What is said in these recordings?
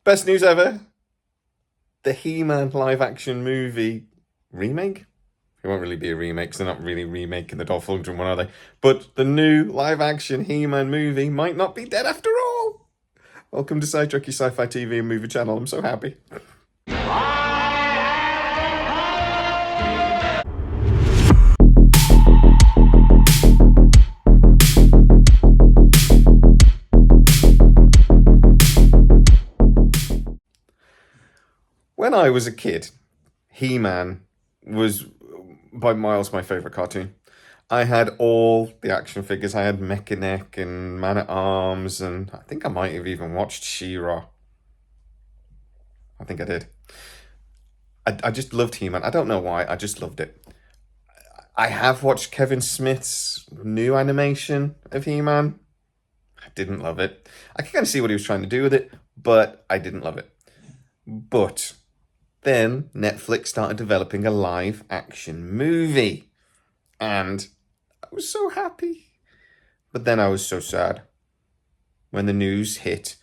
Best news ever. The He-Man live-action movie remake? It won't really be a remake because they're not really remaking the Dolph Lundgren one, are they? But the new live-action He-Man movie might not be dead after all. Welcome to Sidetrack, your sci-fi TV and movie channel. I'm so happy. When I was a kid, He-Man was by miles my favourite cartoon. I had all the action figures. I had Mechanic and Man at Arms, and I think I might have even watched She-Ra. I think I did. I just loved He-Man. I don't know why. I just loved it. I have watched Kevin Smith's new animation of He-Man. I didn't love it. I can kind of see what he was trying to do with it, but I didn't love it. But then Netflix started developing a live action movie, and I was so happy. But then I was so sad when the news hit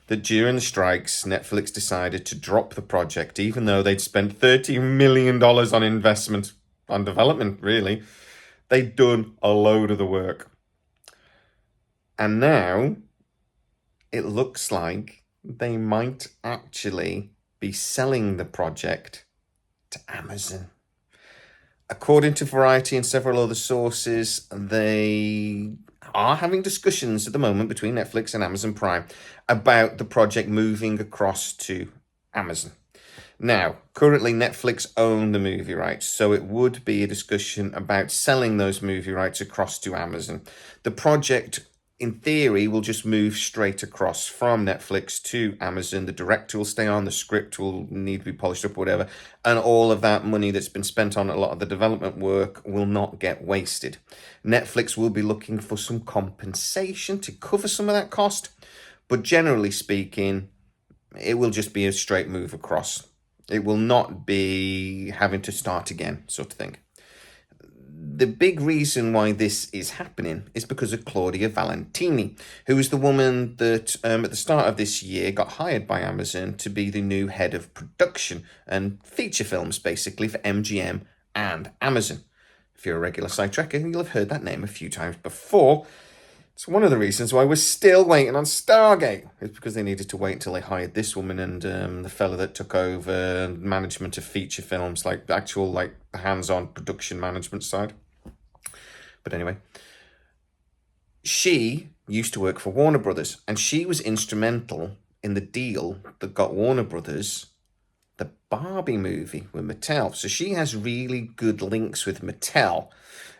that during the strikes, Netflix decided to drop the project, even though they'd spent $30 million on investment, on development, really. They'd done a load of the work. And now it looks like they might actually be selling the project to Amazon. According to Variety and several other sources, they are having discussions at the moment between Netflix and Amazon Prime about the project moving across to Amazon. Now, currently Netflix own the movie rights, so it would be a discussion about selling those movie rights across to Amazon. The project, in theory, will just move straight across from Netflix to Amazon. The director will stay on, the script will need to be polished up, whatever, and all of that money that's been spent on a lot of the development work will not get wasted. Netflix will be looking for some compensation to cover some of that cost, but generally speaking, it will just be a straight move across. It will not be having to start again, sort of thing. The big reason why this is happening is because of Claudia Valentini, who is the woman that at the start of this year got hired by Amazon to be the new head of production and feature films, basically, for MGM and Amazon. If you're a regular Sidetracker, you'll have heard that name a few times before. It's one of the reasons why we're still waiting on Stargate. It's because they needed to wait until they hired this woman and the fella that took over management of feature films, like the actual, like, hands-on production management side. But anyway, she used to work for Warner Brothers, and she was instrumental in the deal that got Warner Brothers the Barbie movie with Mattel. So she has really good links with Mattel.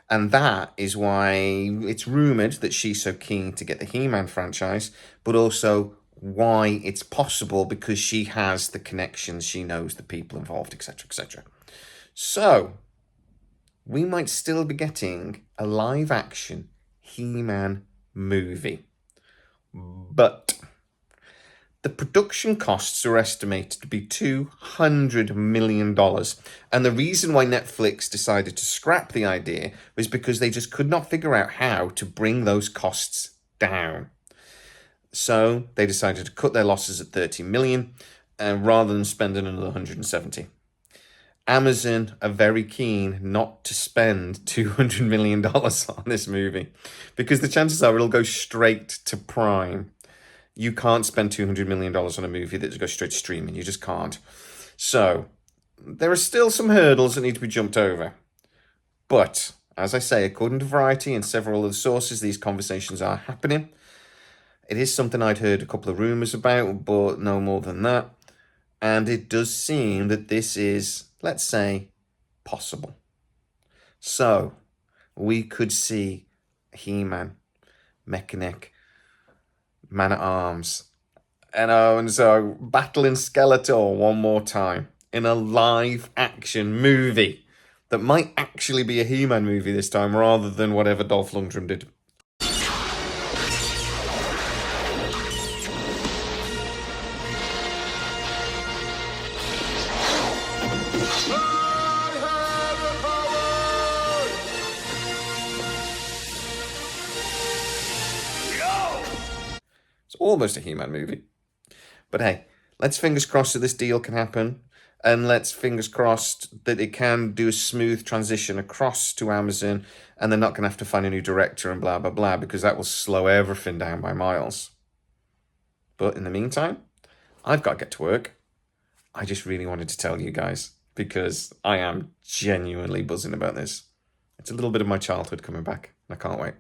And that is why it's rumoured that she's so keen to get the He-Man franchise, but also why it's possible because she has the connections, she knows the people involved, etc., etc. So, we might still be getting a live-action He-Man movie. But the production costs are estimated to be $200 million. And the reason why Netflix decided to scrap the idea was because they just could not figure out how to bring those costs down. So they decided to cut their losses at $30 million rather than spending another $170. Amazon are very keen not to spend $200 million on this movie because the chances are it'll go straight to Prime. You can't spend $200 million on a movie that goes straight to streaming. You just can't. So, there are still some hurdles that need to be jumped over. But, as I say, according to Variety and several other sources, these conversations are happening. It is something I'd heard a couple of rumours about, but no more than that. And it does seem that this is, let's say, possible. So, we could see He-Man, Mechanic, Man at Arms, and so battling Skeletor one more time in a live action movie that might actually be a He-Man movie this time rather than whatever Dolph Lundgren did. It's almost a He-Man movie. But hey, let's fingers crossed that this deal can happen. And let's fingers crossed that it can do a smooth transition across to Amazon and they're not going to have to find a new director and blah, blah, blah, because that will slow everything down by miles. But in the meantime, I've got to get to work. I just really wanted to tell you guys because I am genuinely buzzing about this. It's a little bit of my childhood coming back, and I can't wait.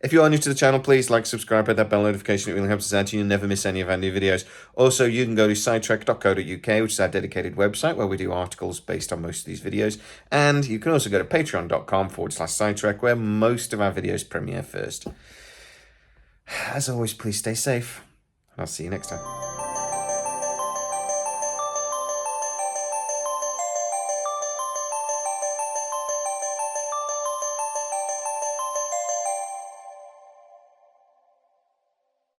If you are new to the channel, please like, subscribe, hit that bell notification. It really helps us out. You never miss any of our new videos. Also, you can go to sidetrek.co.uk, which is our dedicated website where we do articles based on most of these videos. And you can also go to patreon.com/sidetrek, where most of our videos premiere first. As always, please stay safe, and I'll see you next time.